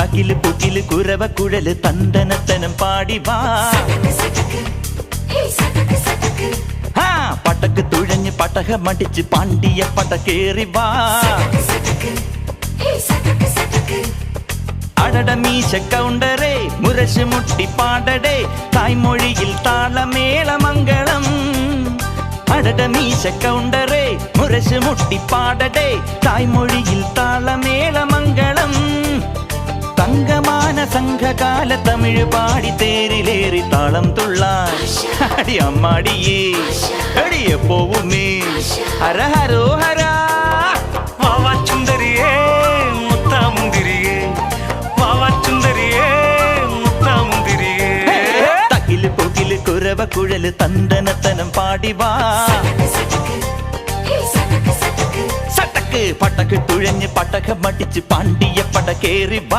തകില് പുകില് കുരവ കുഴല് തന്തനത്തനം പാടി വാ. പടക്ക് തുഴഞ്ഞ് പടകമടിച്ച് പാണ്ടിയ പടകേറി വാ. അടട മീശ കൗണ്ടറേ മുരശ് മുട്ടി പാടടേ തായ്മൊഴിയിൽ താളമേളമംഗളം. അടട മീശ കൗണ്ടറേ മുരശ് മുട്ടി പാടടേ തായ്മൊഴിയിൽ താളമേളമംഗളം. തങ്കമാന സംഘകാല തമിഴ് പാടി തേരിലേറി താളം തുള്ളാൻ അടി അമ്മാടിയേ അടിയെ പോവുമേ ഹര ഹരോ ഹരാ. വാവാച്ചുന്തരിയേ മുത്താമുന്തിരിയേ വാവാച്ചുന്തരിയേ മുത്താമുന്തിരിയേ. തകില് പുകില് കുരവ കുഴല് തന്തനത്തനം പാടി വാ. സട്ടക്ക് പടക്ക് തുഴഞ്ഞ് പടകമടിച്ച് പാണ്ടിയ പടകേറി വാ.